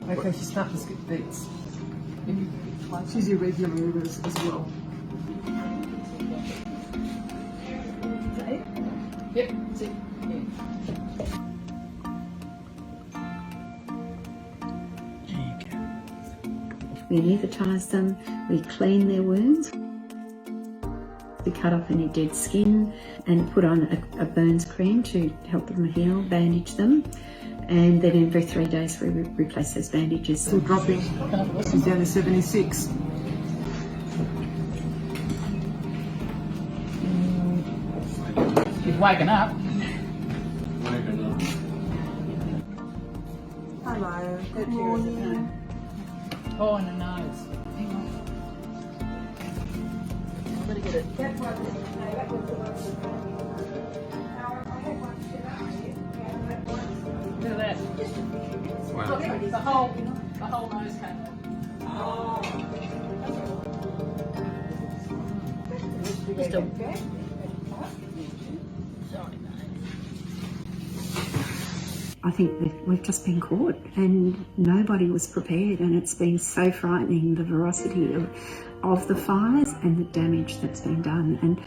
Okay, she's starting to skip beats. She's irregular as well. Yep, that's it. We anaesthetise them, we clean their wounds, we cut off any dead skin and put on a burns cream to help them heal, bandage them, and then every 3 days we replace those bandages. Still dropping. She's down to 76. She's waking up. Hello, good morning. Oh, in the nose. Hang on. I'm going to get it. Look at that. Wow. The whole nose came off. Just a... Sorry, mate. I think that we've just been caught and nobody was prepared, and it's been so frightening, the ferocity of the fires and the damage that's been done. And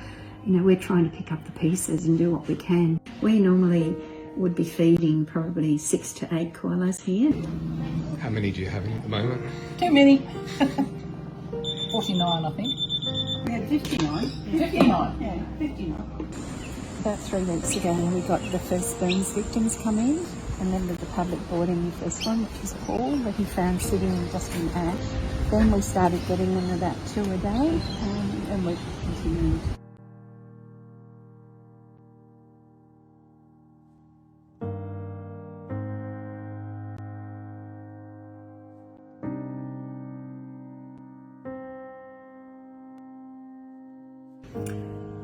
you know, we're trying to pick up the pieces and do what we can. We normally would be feeding probably 6 to 8 koalas here. How many do you have at the moment? Too many. 49, I think. We had 59. 59? Yeah, 59. About 3 weeks ago we got the first burns victims come in, and then the public brought in the first one, which was Paul, that he found sitting just in ash. Then we started getting them about 2 a day, and we continued.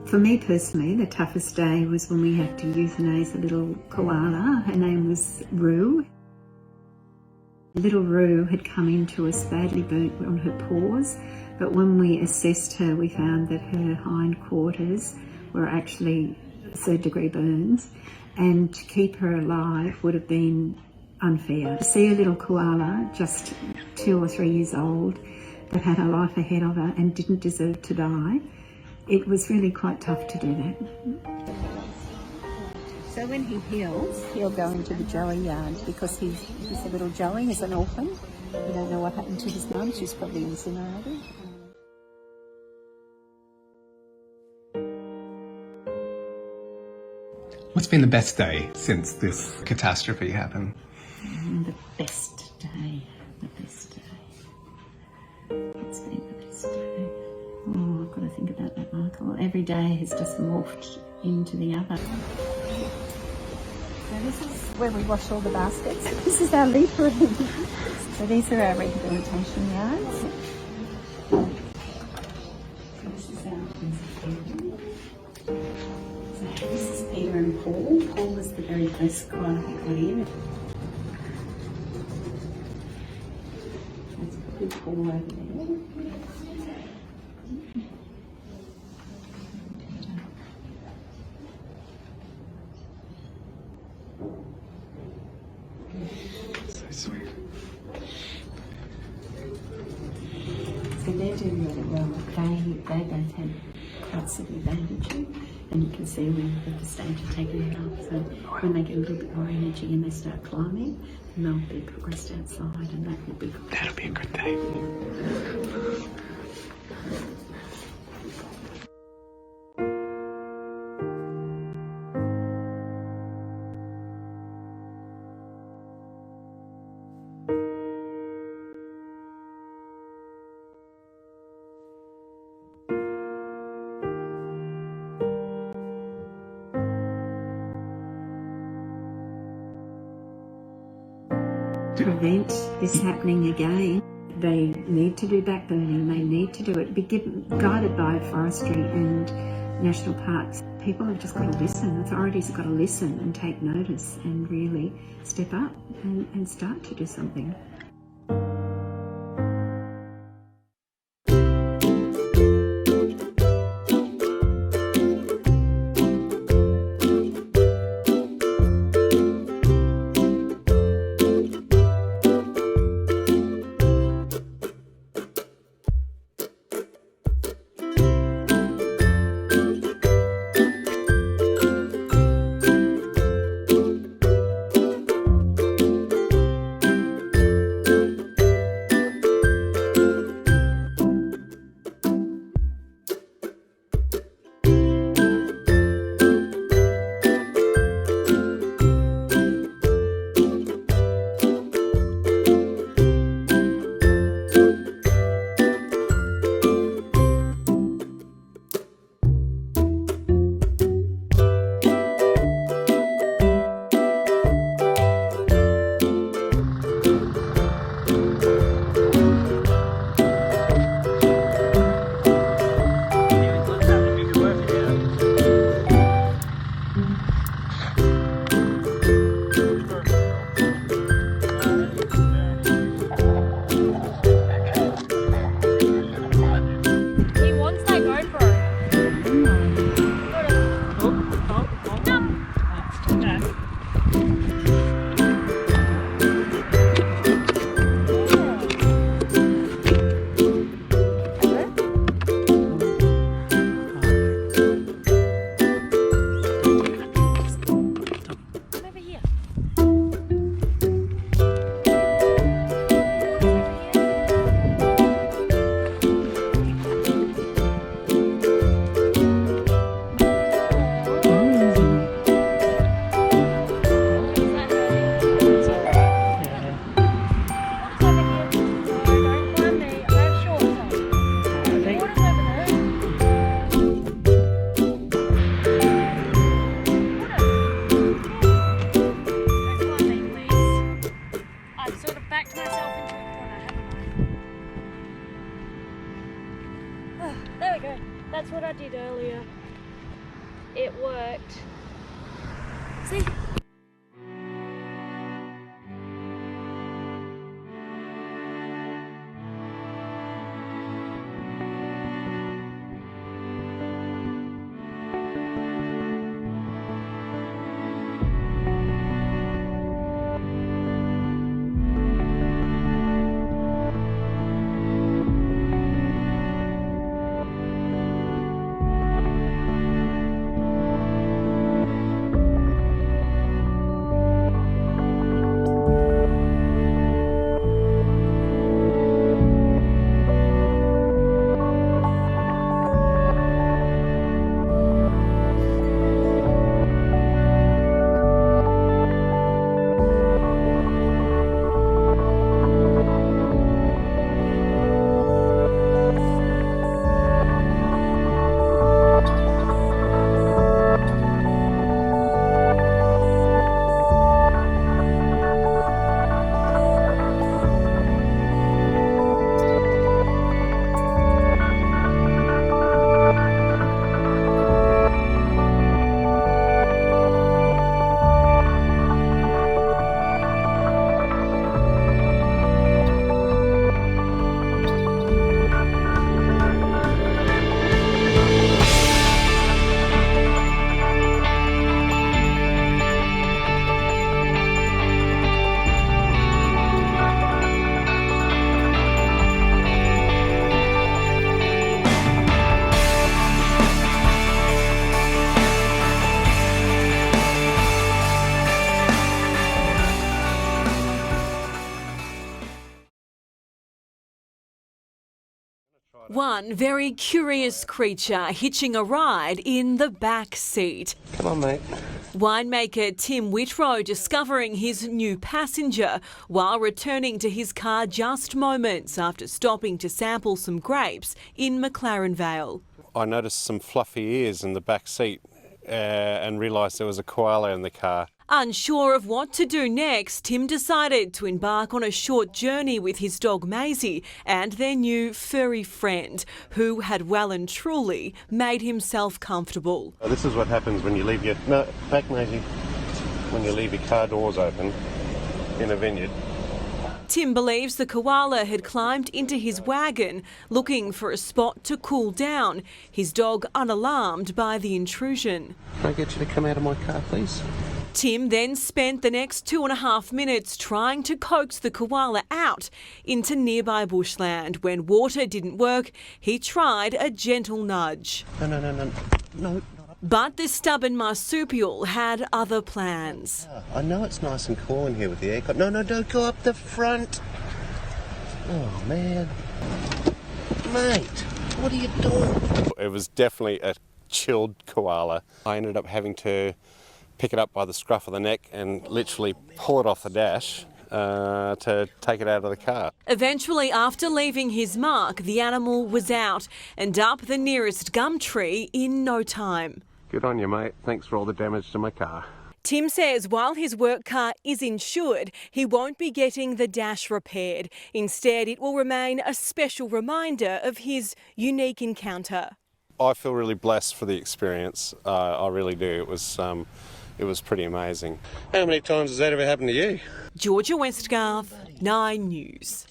For me personally, the toughest day was when we had to euthanize a little koala. Her name was Rue. Little Rue had come into us badly burnt on her paws, but when we assessed her, we found that her hindquarters were actually 3rd degree burns, and to keep her alive would have been unfair. To see a little koala, just 2 or 3 years old, that had her life ahead of her and didn't deserve to die, it was really quite tough to do that. So when he heals, he'll go into the Joey yard because he's a little Joey, he's an orphan. We don't know what happened to his mum, she's probably incinerated. What's been the best day since this catastrophe happened? The best day, the best day. What's been the best day? Oh, I've got to think about that, Michael. Every day has just morphed into the other. So this is where we wash all the baskets. This is our leaf room. So these are our rehabilitation yards. This is our so this is Peter and Paul. Paul was the very first koala who got in. That's a good Paul over there. So sweet. So they're doing really well. They both had quite severe bandaging, and you can see we're at the stage of taking it off. So when they get a little bit more energy and they start climbing, then they'll be progressed outside, and that will be good. That'll be a good day. To prevent this happening again, they need to do backburning, they need to do it, be guided by forestry and national parks. People have just got to listen, authorities have got to listen and take notice and really step up and start to do something. That's what I did earlier. It worked. See? One very curious creature hitching a ride in the back seat. Come on, mate. Winemaker Tim Whitrow discovering his new passenger while returning to his car just moments after stopping to sample some grapes in McLaren Vale. I noticed some fluffy ears in the back seat and realised there was a koala in the car. Unsure of what to do next, Tim decided to embark on a short journey with his dog Maisie and their new furry friend, who had well and truly made himself comfortable. This is what happens when you leave your... No, back, Maisie. When you leave your car doors open in a vineyard. Tim believes the koala had climbed into his wagon looking for a spot to cool down, his dog unalarmed by the intrusion. Can I get you to come out of my car, please? Tim then spent the next 2.5 minutes trying to coax the koala out into nearby bushland. When water didn't work, he tried a gentle nudge. No. But the stubborn marsupial had other plans. I know it's nice and cool in here with the aircon. No, don't go up the front. Oh, man. Mate, what are you doing? It was definitely a chilled koala. I ended up having to pick it up by the scruff of the neck and literally pull it off the dash to take it out of the car. Eventually, after leaving his mark, the animal was out and up the nearest gum tree in no time. Good on you, mate. Thanks for all the damage to my car. Tim says while his work car is insured, he won't be getting the dash repaired. Instead, it will remain a special reminder of his unique encounter. I feel really blessed for the experience. I really do. It was pretty amazing. How many times has that ever happened to you? Georgia Westgarth, 9 News.